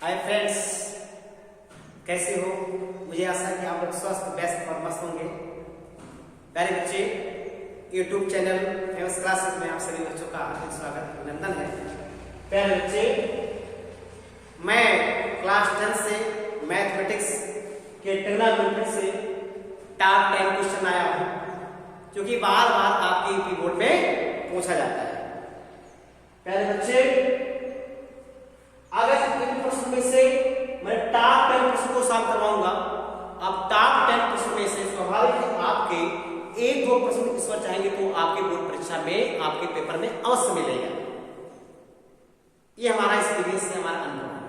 Hi friends, कैसे हो? मुझे आशा है कि आप लोग स्वस्थ व्यस्त और मस्त होंगे। प्यारे बच्चे, यूट्यूब चैनल फेमस क्लासेस में आप सभी बच्चों का हार्दिक स्वागत अभिनंदन है। प्यारे बच्चे, मैं क्लास 10 से मैथमेटिक्स के ट्रिग्नोमेट्री से टॉप 10 क्वेश्चन आया हूँ, क्योंकि बार बार आपके यूपी बोर्ड में पूछा जाता है। प्यारे बच्चे, अगर इन प्रश्न में से मैं टॉप 10 प्रश्न को सॉल्व करवाऊंगा, अब टॉप 10 प्रश्न में से स्वाभाविक है आपके एक दो प्रश्न इस बार चाहेंगे तो आपके बोर्ड परीक्षा में, आपके पेपर में अवश्य मिलेगा। ये हमारा एक्सपीरियंस है, हमारा अनुभव है।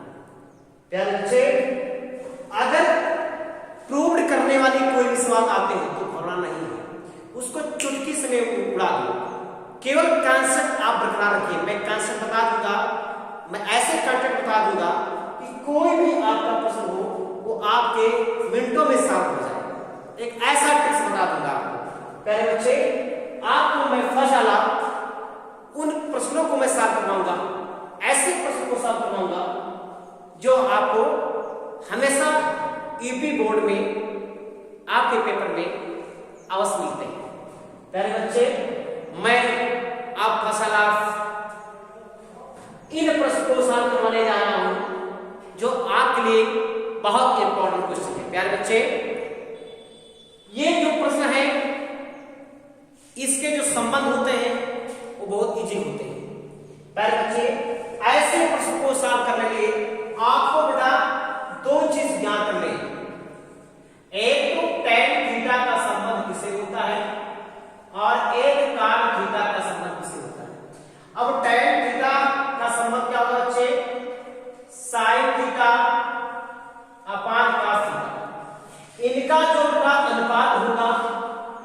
प्यारे बच्चे, अगर प्रूव्ड करने वाले कोई भी सवाल आते हैं तो घबराना नहीं है, उसको चुटकी से उड़ा दो। केवल कॉन्सेप्ट आप बरकरार रखिए। मैं कॉन्सेप्ट बता दूंगा, मैं ऐसे कंटेंट बता दूंगा कि कोई भी आपका प्रश्न हो वो आपके मिनटों में सॉल्व हो जाए। एक ऐसा ट्रिक्स बता दूंगा आपको। प्यारे बच्चे, आपको मैं फर्स्ट उन प्रश्नों को मैं सॉल्व करवाऊंगा, ऐसे प्रश्न को सॉल्व करवाऊंगा जो आपको हमेशा यूपी बोर्ड में आपके पेपर में अवश्य मिलते हैं। प्यारे बच्चे, मैं आप फर्स्ट इन प्रश्न को सॉल्व करवाने जा रहा हूं जो आपके लिए बहुत इंपॉर्टेंट क्वेश्चन है। प्यारे बच्चे, ये जो प्रश्न है इसके जो संबंध होते हैं वो बहुत इजी होते हैं। प्यारे बच्चे, ऐसे प्रश्न को सॉल्व करने के लिए आपको बेटा दो चीज ज्ञान करनी है। एक तो tan थीटा का संबंध किससे होता है और एक cos थीटा का संबंध किससे होता है। अब tan थीटा का संबंध क्या होगा बच्चे? sin theta upon cos theta. इनका जो अनुपात होगा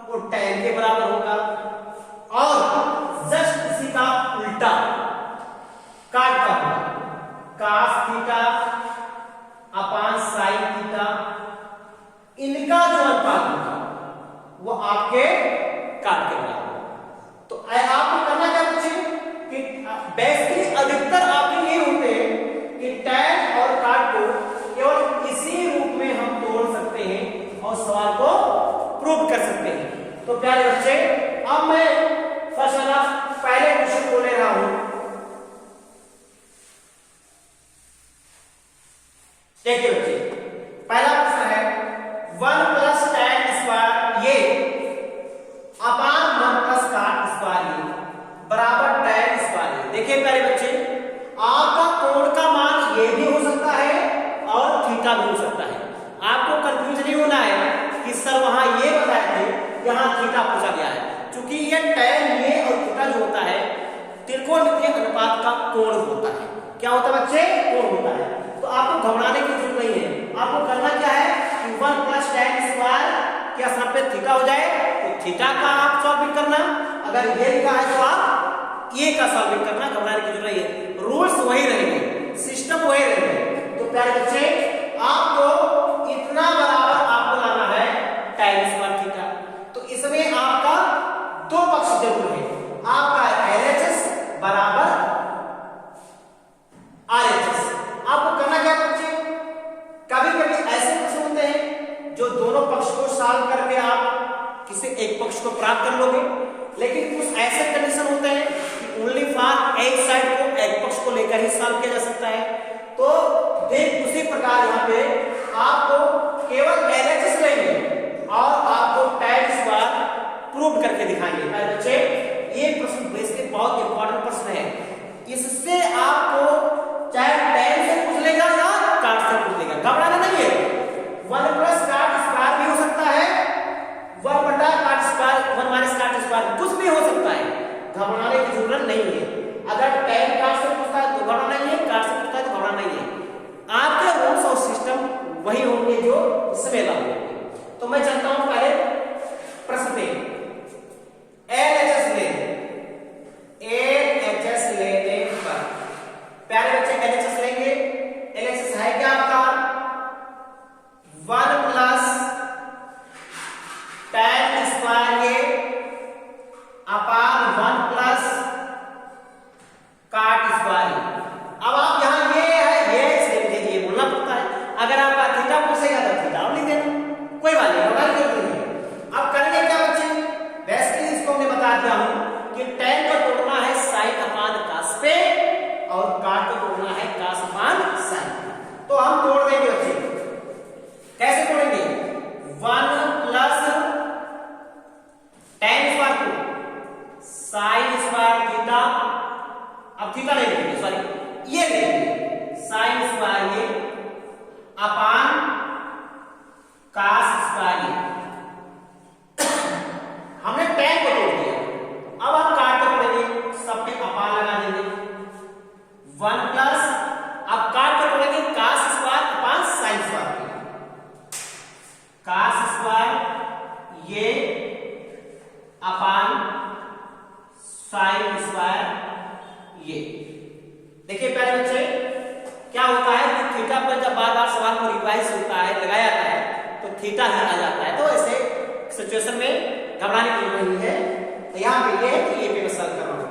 वो tan के बराबर होगा और जस्ट इसी का उल्टा cot का होगा। cos theta upon sin theta, इनका जो अनुपात होगा वो आपके cot के बराबर होगा। तो आपको करना क्या बच्चे कि बेसिकली अधिकतर आपके ये होते हैं कि tan और cot को केवल इसी रूप में हम तोड़ सकते हैं और सवाल को प्रूव कर सकते हैं। तो प्यारे बच्चे, अब मैं फर्स्ट पहले क्वेश्चन को ले रहा हूं। देखिए बच्चे, पहला प्रश्न है 1 प्लस tan स्क्वायर ये अपान 1 प्लस cot स्क्वायर ये बराबर tan स्क्वायर ये। देखिए प्यारे बच्चे, आपका कोण का मान ये भी हो सकता है और थीटा भी हो सकता है। आपको कंफ्यूज नहीं होना है कि सर वहां ये बताए थे, यहां थीटा पूछा गया है, क्योंकि ये tan ये और थीटा जो होता है त्रिकोणमितीय अनुपात का कोण होता है। क्या होता है बच्चे? कोण होता है। तो आपको घबराने की जरूरत नहीं है। आपको करना क्या है कि 1 प्लस tan स्क्वायर के स्थान पे थीटा हो जाए तो थीटा का आप सॉल्व करना, अगर ये लिखा है तो आप ये का सॉल्व करना। घबराने की जरूरत नहीं है, रूल्स वही रहेंगे, सिस्टम वही रहेंगे। तो प्यारे बच्चे, आपको इतना बराबर आपको लाना है tan स्क्वायर थीटा। तो इसमें आपका दो पक्ष जरूर है, आपका LHS बराबर RHS। आपको करना क्या बच्चे, कभी कभी ऐसे प्रश्न होते हैं जो दोनों पक्ष को सॉल्व करके आप किसी एक पक्ष को प्राप्त कर लोगे, लेकिन कुछ ऐसे कंडीशन होते हैं कि ओनली फॉर एक साइड को, एक पक्ष को लेकर ही सॉल्व किया जा सकता है। तो देख उसी प्रकार यहाँ पे आपको केवल LHS लेंगे और आपको tan स्क्वायर प्रूव करके दिखाएंगे। बच्चे, ये प्रश्न बेसिकली बहुत इंपॉर्टेंट प्रश्न है। इससे आपको चाहे tan से पूछ लेगा या cot से पूछ लेगा, घबराना नहीं है। 1 प्लस cot स्क्वायर भी हो सकता है, 1 बटा cot square, 1 minus cot square, कुछ भी हो सकता है। घबराने की जरूरत नहीं है। अगर tan cot से पूछता है तो घबराना नहीं है, cot से पूछता है तो घबराना नहीं है। आपके रूल्स और सिस्टम वही होंगे जो इसमें लागू होंगे। तो मैं चलता हूं पहले प्रश्न पे। LHS लेने पर, प्यारे बच्चे LHS लेंगे। LHS है क्या आपका? 1 प्लस tan स्क्वायर ये अपान 1 प्लस cot स्क्वायर। अब आप यहां ये है, ये अब थीटा नहीं लिखेंगे, सॉरी ये लिखेंगे साइन स्क्वायर ए अपान कास स्क्वायर ए। हमने tan को तोड़ दिया, अब हम काटते पड़ेंगे, सब पे अपान लगा देंगे 1 प्लस, अब काटते पड़ेंगे cos square upon sine square, cos square ये अपान साइन स्क्वायर ये। देखिए पहले बच्चे क्या होता है कि थीटा पर जब बार बार सवाल को रिवाइज होता है, लगाया जाता है तो थीटा ही आ जाता है, तो ऐसे सिचुएशन में घबराने की जरूरत नहीं है। तो यहाँ पे ये है तो ये पे मैं सॉल्व कर रहा हूँ,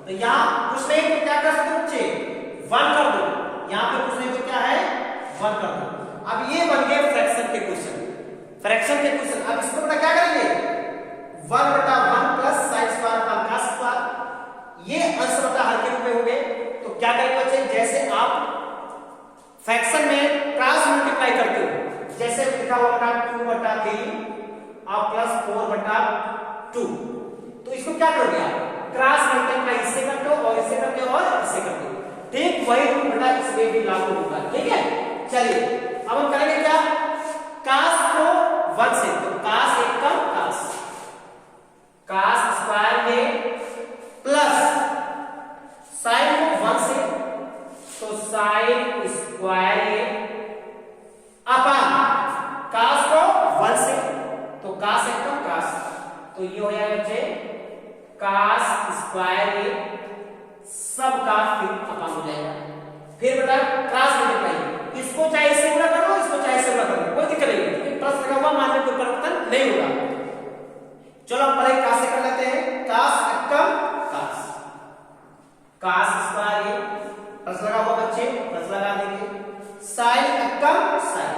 तो यहाँ कुछ नहीं तो क्या कर सकते हो बच्चे 1 कर दो, यहाँ पे कुछ नहीं तो क्या है 1 कर दो। अब ये बन गए फ्रैक्शन के क्वेश्चन, फ्रैक्शन के क्वेश्चन। अब इसको बेटा क्या करेंगे 1/1 plus sine square upon cos square, ये अंश बटा हर के रूप में होंगे। तो क्या करेंगे बच्चे, जैसे आप फ्रैक्शन में क्रॉस मल्टीप्लाई करते हो, जैसे लिखा हुआ था 2/3 और प्लस 4/2, तो इसको क्या करोगे आप क्रॉस मल्टीप्लाई इससे करते हो और इससे करते हो और इससे करते हो, ठीक वही रूल बेटा इसमें भी लागू होगा। ठीक है, चलिए अब हम करेंगे क्या, कास को 1 से, तो कास एक कम कास स्क्वायर में प्लस साइन को 1 से, तो साइन स्क्वायर अपान कास को 1 से, तो कास एक कम कास, तो ये हो जाएगा बच्चे कास स्क्वायर सब का फिर अपान हो जाएगा। फिर बेटा क्रॉस मल्टीप्लाई, इसको चाहे इससे गुणा करो, इसको चाहे इससे गुणा करो, कोई दिक्कत नहीं, क्योंकि प्लस लगा हुआ मान में कोई परिवर्तन नहीं होगा। चलो हम पहले कास से कर लेते हैं, कास एकम कास, कास स्क्वायर प्लस लगा हुआ बच्चे प्लस लगा देंगे, साइन एकम sine,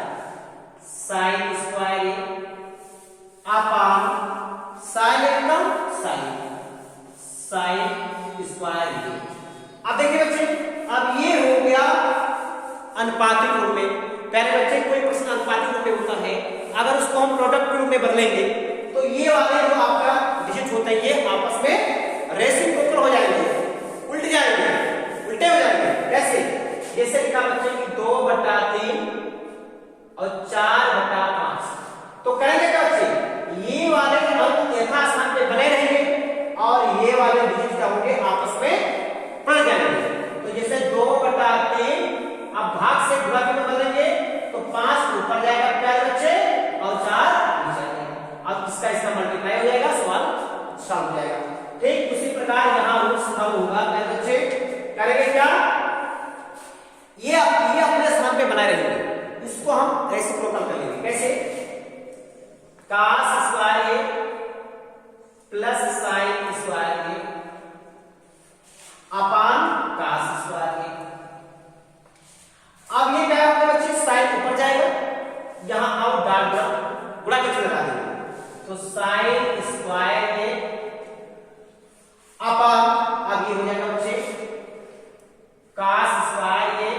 sine square upon sine एकम साइन, साइन स्क्वायर। अब देखिए बच्चे, अब ये हो गया अनुपातिक रूप में। पहले बच्चे कोई प्रश्न अनुपातिक रूप में होता है, अगर उसको हम प्रोडक्ट के रूप में बदलेंगे तो ये वाले जो आपका डिजिट होते हैं ये आपस में रेसिप्रोकल हो जाएंगे, उल्ट जाएंगे, उल्टे हो जाएंगे। कैसे, जैसे लिखा बच्चे कि 2/3 और 4/5, तो करेंगे क्या बच्चे, ये वाले अंक यथास्थान पे बने रहेंगे और ये वाले डिजिट क्या होंगे आपस में पलट जाएंगे। तो जैसे 2/3 अब भाग से गुणा में बदलेंगे तो 5 ऊपर जाएगा प्यारे बच्चे और 4 नीचे जाएगा। अब इसका इसका मल्टीप्लाई हो जाएगा, सवाल सॉल्व हो जाएगा। ठीक उसी प्रकार यहाँ रूट सॉल्व होगा प्यारे बच्चे। करेंगे क्या, ये अपने स्थान पे बनाए रहेंगे, इसको हम रेसिप्रोकल कर लेंगे। कैसे, cos square plus sine square upon cos square. अब ये क्या होगा बच्चे, साइन ऊपर जाएगा, यहां आओ डाल गुणा के चिन्ह लगा देंगे, तो साइन स्क्वायर अपान, अब ये हो जाएगा बच्चे cos square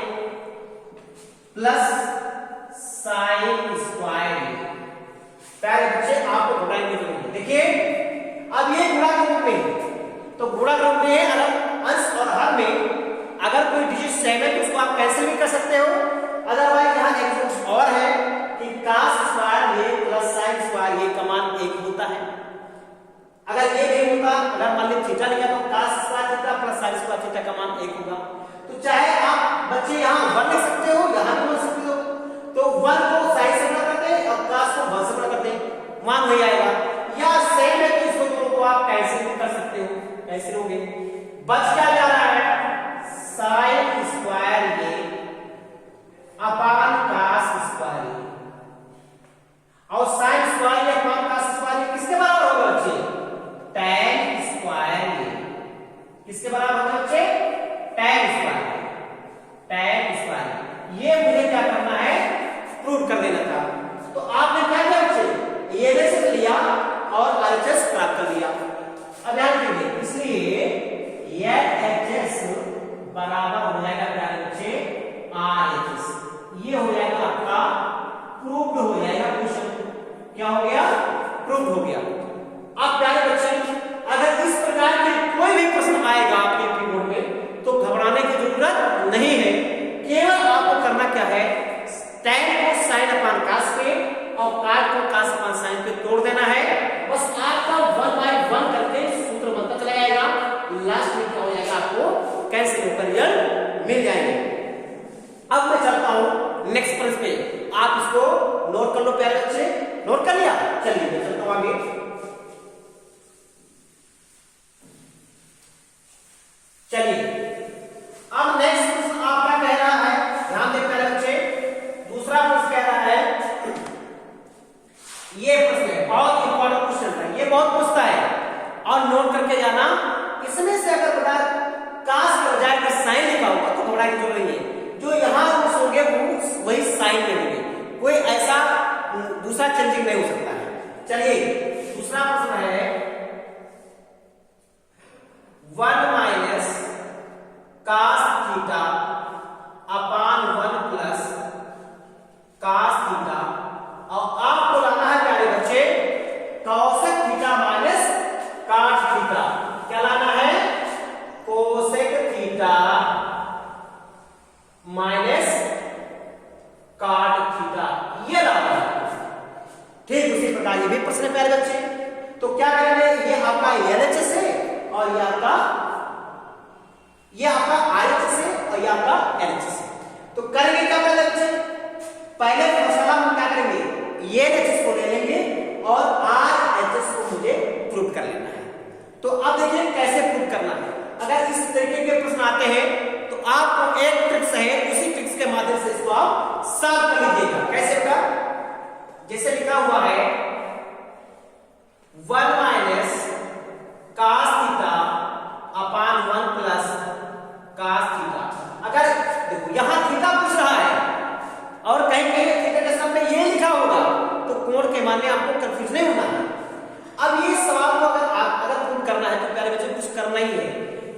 plus sine square. पहले बच्चे आपको गुणा की जरूरत है। देखिए अब ये गुणा के रूप में, तो गुणा के रूप में अलग अंश और हर में अगर कोई डिजिट सेम है तो उसको आप कैंसिल भी कर सकते हो। अदरवाइज यहाँ एक चीज और है कि कास स्क्वायर ये प्लस साइन स्क्वायर ये का मान 1 होता है। अगर ये नहीं होता, अगर मान लीजिए थीटा लिखा तो cos square theta plus sine square theta का मान 1 होगा। तो चाहे आप बच्चे यहाँ 1 लिख सकते हो, यहाँ भी लिख सकते हो, तो 1 को साइन से गुणा करते हैं और कास को 1 से गुणा करते हैं, मान वही आएगा। या सेम है तो इसको दोनों को आप कैंसिल भी कर सकते हो, कैंसिल हो गए। बच क्या जा रहा है, साइन स्क्वायर ये अपान कास स्क्वायर, और साइन स्क्वायर ये अपान कास स्क्वायर किसके बराबर होगा बच्चे, tan स्क्वायर ये किसके बराबर होगा बच्चे, tan स्क्वायर, tan स्क्वायर। ये मुझे क्या करना है, प्रूव कर देना था। तो आपने क्या किया बच्चे, ये रेशो लिया और RHS प्राप्त कर लिया। अब ध्यान दीजिए, इसलिए ये HS बराबर हो जाएगा प्यारे बच्चे RHS। ये हो जाएगा आपका प्रूव्ड हो जाएगा क्वेश्चन। क्या हो गया, प्रूव्ड हो गया। अब प्यारे बच्चे अगर इस प्रकार के कोई भी प्रश्न आएगा आपके कीबोर्ड में तो काट को cos अपान sin पे तोड़ देना है, बस आपका 1/1 करके सूत्र बनता चला जाएगा, लास्ट में क्या हो जाएगा आपको कैंसिल होकर रिजल्ट मिल जाएंगे। अब मैं चलता हूं नेक्स्ट प्रश्न पे, आप इसको नोट कर लो प्यारे बच्चे, नोट कर लिया? चलिए मैं चलता हूं आगे। चलिए अब नेक्स्ट प्रश्न आपका कह रहा है, ध्यान दें प्यारे बच्चे, दूसरा प्रश्न कह रहा है, ये प्रश्न है बहुत इंपॉर्टेंट क्वेश्चन है, ये बहुत पूछता है और नोट करके जाना। इसमें से अगर बता काश के बजाय अगर साइन लिखा होगा तो घबराने की जरूरत नहीं है, जो यहां रूल्स होंगे वो वही साइन में होंगे, कोई ऐसा दूसरा चेंजिंग नहीं हो सकता है। चलिए दूसरा प्रश्न है 1 minus cos theta upon 1 plus cos theta, और आपको लाना है प्यारे बच्चे cosec theta minus cot theta. क्या लाना है? cosec theta minus cot theta, ये लाना है। ठीक उसी प्रकार ये भी प्रश्न है प्यारे बच्चे, तो क्या करेंगे, ये आपका LHS है और ये आपका RHS है और ये आपका LHS है। तो करेंगे क्या पहले बच्चे, पहले मसाला हम क्या करेंगे, ये LHS को ले लेंगे और RHS को मुझे प्रूव कर लेना है। तो अब देखिए कैसे प्रूव करना है। अगर इस तरीके के प्रश्न आते हैं तो आपको एक ट्रिक्स है, उसी ट्रिक्स के माध्यम से इसको आप सॉल्व कर लीजिएगा। कैसे होगा, जैसे लिखा हुआ है 1 minus cos theta upon 1 plus cos theta. अगर देखो यहां थीटा पूछ रहा है और कहीं कहीं थीटा के सामने ये लिखा होगा तो कोण के मान में आपको कंफ्यूज नहीं होना है। अब ये सवाल को अगर प्रूव करना है तो प्यारे बच्चे कुछ करना ही है,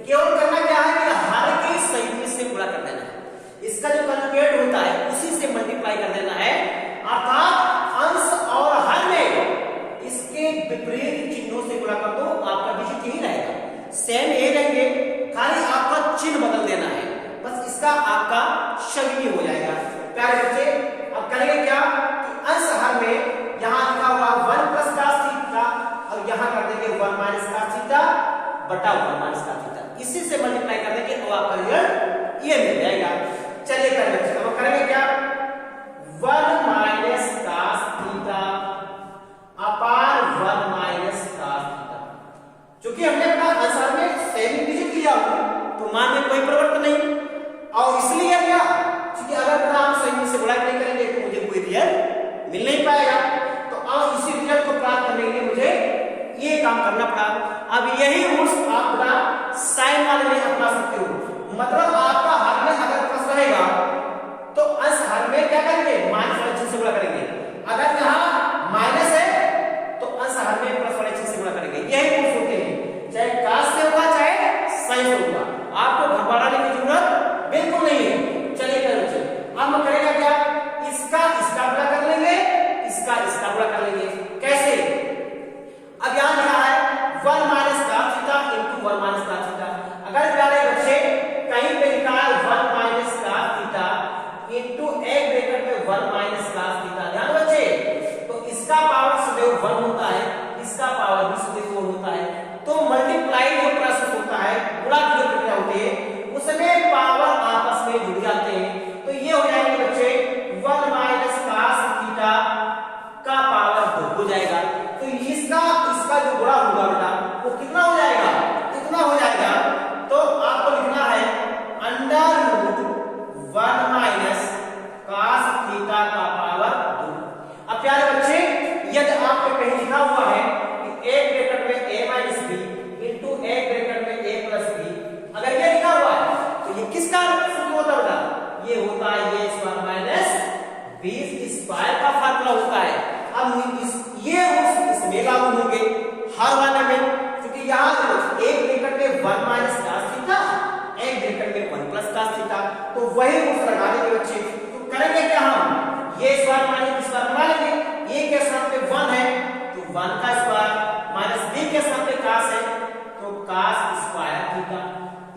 केवल करना क्या है कि हर के संयुग्म से गुणा कर देना है, इसका जो कंजुगेट होता है उसी से मल्टीप्लाई कर देना है, अर्थात अंश और हर में इसके विपरीत चिन्हों से गुणा कर दो, आपका डिजिट यही रहेगा, सेम ये रहेंगे, खाली आपका चिन्ह बदल देना है, बस इसका आपका शून्य हो जाएगा। प्यारे बच्चे अब करेंगे क्या कि अंश हर में यहां लिखा हुआ 1 प्लस cos थीटा और यहां कर देंगे 1 माइनस cos थीटा बटा 1 माइनस cos थीटा, इसी से मल्टीप्लाई कर देंगे तो आपका रिजल्ट ये मिल जाएगा। चलिए प्यारे बच्चे अब करेंगे क्या, 1 minus cos theta upon 1 minus cos theta, क्योंकि हमने अपना आंसर में सेम डिजिट लिया हुआ तो मान में कोई परिवर्तन नहीं, और इसलिए क्या क्योंकि अगर हम संयुग्म से गुणा नहीं करेंगे तो मुझे कोई रिजल्ट मिल नहीं पाएगा, तो अब इसी रिजल्ट को प्राप्त करने के लिए मुझे ये काम करना पड़ा। अब यही रूल्स आप अपना साइन वाले में अपना सकते हो, मतलब आपका हर में अगर प्लस रहेगा तो अंश हर में क्या करेंगे, माइनस वाले चिन्ह से गुणा करेंगे, अगर यहाँ माइनस है तो अंश हर में प्लस वाले चिन्ह से गुणा करेंगे। यही रूल्स होते हैं, चाहे cos से होगा चाहे sin से होगा, आपको घबराने की जरूरत बिल्कुल नहीं है। चलिए चलिए अब हम करेंगे क्या, इसका गुणा कर लेंगे, इसका गुणा कर लेंगे। कैसे, अब यहां लिखा है 1 minus cos theta into 1 minus cos theta, अगर प्यारे बच्चे कहीं पे लिखा है 1 माइनस cos थीटा इनटू एक ब्रैकेट में 1 माइनस cos थीटा, ध्यान बच्चे, तो इसका पावर सदैव 1 होता है, इसका पावर भी सदैव 4 होता है, तो मल्टीप्लाई जो प्रोसेस होता है, गुणा की जो प्रक्रिया होती है उसमें पावर आपस में जुड़ जाते हैं, तो ये हो जाएंगे बच्चे 1 माइनस cos थीटा का पावर 2 हो जाएगा, तो इसका जो गुणा होगा बेटा वो कितना हो जाएगा, कितना हो जाएगा, तो आपको लिखना है under root 1 minus cos theta का पावर 2। अब प्यारे बच्चे यदि आपको कहीं लिखा हुआ है कि एक ब्रैकेट में a माइनस b इनटू एक ब्रैकेट में a प्लस b, अगर ये लिखा हुआ है तो ये किसका सूत्र होता है, ये होता है a square minus b square का फार्मूला होता है। अब ये रूल्स इसमें लागू होंगे हर वाले में, क्योंकि यहाँ एक ब्रैकेट में 1 माइनस cos थीटा, एक ब्रैकेट में 1 प्लस cos थीटा, तो वही रूल्स लगा देंगे बच्चे। तो करेंगे क्या, हम ये स्क्वायर माइनस स्क्वायर बना लेंगे, a के साथ में 1 है तो 1 का स्क्वायर माइनस b के साथ में cos है तो cos स्क्वायर थीटा।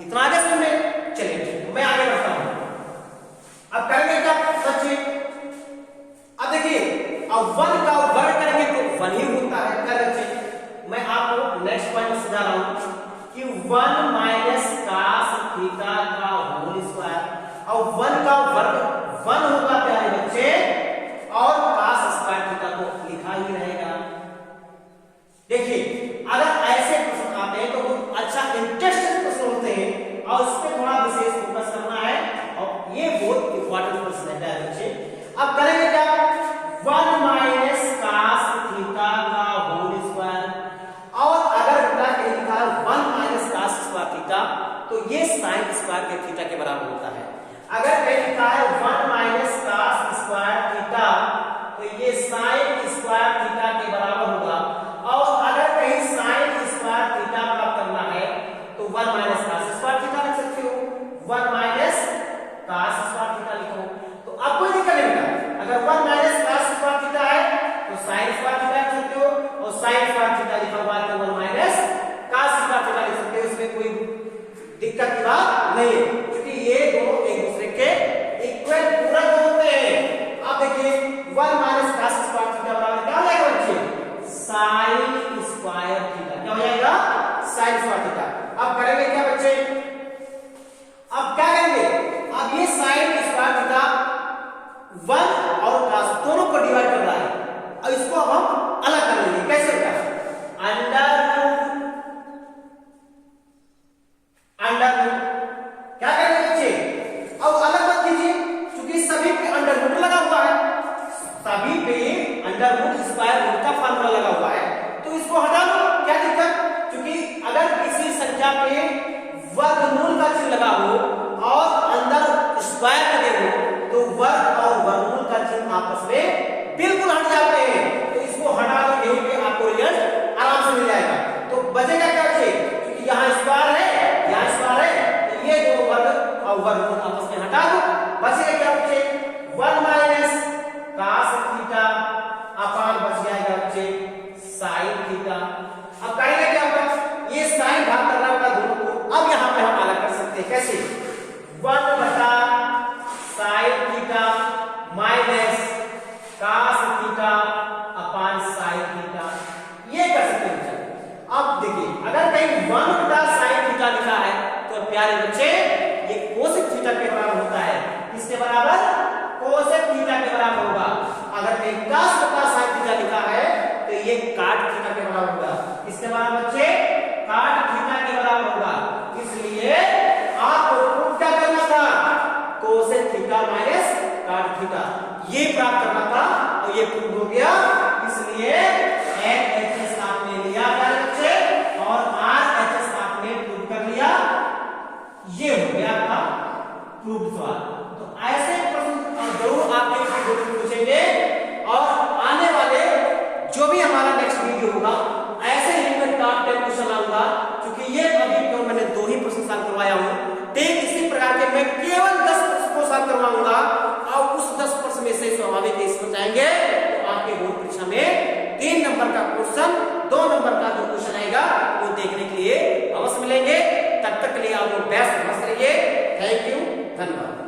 इतना आगे सुन ले, चलिए मैं आगे बढ़ता हूं। अब करेंगे क्या बच्चे, अब देखिए अब 1 का 1 माइनस कास थीटा का होल स्क्वायर और 1 का वर्ग 1 होगा प्यारे बच्चे और कास स्क्वायर थीटा को लिखा ही रहेगा। देखिए अगर ऐसे प्रश्न आते हैं तो बहुत अच्छा इंटरेस्टिंग प्रश्न होते हैं और उस पर थोड़ा विशेष फोकस करना है और ये बहुत इंपॉर्टेंट प्रश्न है प्यारे बच्चे। अब करेंगे क्या 1 माइनस कास थीटा का होल स्क्वायर और अगर बेटा कहीं लिखा 1 माइनस कास स्क्वायर थीटा तो ये साइन स्क्वायर के थीटा के बराबर होता है। अगर कहीं लिखा है 1 माइनस कास स्क्वायर थीटा तो ये साइन स्क्वायर थीटा के बराबर होगा और अगर कहीं साइन स्क्वायर थीटा प्राप्त करना है तो 1 माइनस कास स्क्वायर थीटा लिख सकते हो 1 माइनस कास स्क्वायर थीटा लिखो। तो अब कोई दिक्कत नहीं बेटा अगर 1 माइनस कास स्क्वायर थीटा है तो साइन स्क्वायर थीटा लिख सकते हो और साइन स्क्वायर थीटा लिखा हुआ है तो 1 माइनस कास स्क्वायर थीटा लिख सकते हो। इसमें कोई दिक्कत की बात नहीं है क्योंकि ये दोनों एक दूसरे के इक्वल पूरक होते हैं। अब देखिए 1 माइनस कास स्क्वायर थीटा बराबर क्या हो जाएगा बच्चे साइन स्क्वायर थीटा। क्या हो जाएगा साइन स्क्वायर थीटा। अब करेंगे क्या बच्चे अब क्या करेंगे अब ये साइन स्क्वायर थीटा 1 और कास दोनों को डिवाइड कर रहा है और इसको अब हम अलग कर लेंगे। कैसे बेटा अंडर क्या करेंगे बच्चे अब अलग मत कीजिए क्योंकि सभी पे अंडर रूट लगा हुआ है सभी पे अंडर रूट स्क्वायर रूट का फॉर्मूला लगा हुआ है तो इसको हटा दो क्या दिक्कत क्योंकि अगर किसी संख्या पे वर्गमूल का चिन्ह लगा हो और अंदर स्क्वायर लगे हो तो वर्ग और वर्गमूल का चिन्ह आपस में बिल्कुल हट जाते हैं। तो इसको हटा दो यहीं पे आपको रिजल्ट आराम से मिल जाएगा। तो बचेगा क्या बच्चे क्योंकि यहाँ स्क्वायर है यहाँ स्क्वायर है तो ये दो वर्ग और वर्गमूल आपस में हटा दो बचेगा क्या बच्चे 1 माइनस कास थीटा अपान बच जाएगा बच्चे साइन थीटा। अब करेंगे क्या होगा ये साइन भाग करना होगा दोनों को। अब यहाँ पे हम अलग कर सकते हैं कैसे 1 बटा sine theta minus cos theta upon sine theta ये कर सकते हैं। अब देखिए अगर कहीं 1 बटा साइन थीटा लिखा है तो प्यारे बच्चे ये कोसेक थीटा के बराबर होता है। किसके बराबर कोसेक थीटा के बराबर होगा। अगर कहीं कास बटा साइन थीटा लिखा है तो ये काट थीटा के बराबर होगा। किसके बराबर बच्चे काट थीटा के बराबर होगा। इसलिए आपको प्रूफ क्या करना था कोसेक थीटा माइनस काट थीटा ये प्राप्त करना था और ये प्रूफ हो गया। इसलिए LHS आपने लिया बच्चे और RHS आपने प्रूफ कर लिया। ये हो गया आपका प्रूफ सवाल। तो ऐसे प्रश्न जरूर आपके पूछेंगे और आने वाले जो भी हमारा नेक्स्ट वीडियो होगा ऐसे ही मैं टॉप 10 क्वेश्चन लाऊंगा क्योंकि ये अभी तो मैंने 2 ही प्रश्न सॉल्व करवाया हूं। ठीक इसी प्रकार के मैं केवल 10 प्रश्न को सॉल्व करवाऊंगा और उस 10 प्रश्न में से स्वाभाविक इसमें जाएंगे तो आपके बोर्ड परीक्षा में 3 नंबर का क्वेश्चन 2 नंबर का जो क्वेश्चन आएगा वो देखने के लिए अवश्य मिलेंगे। तब तक के लिए आप लोग बेस्ट मस्त रहिए। थैंक यू धन्यवाद।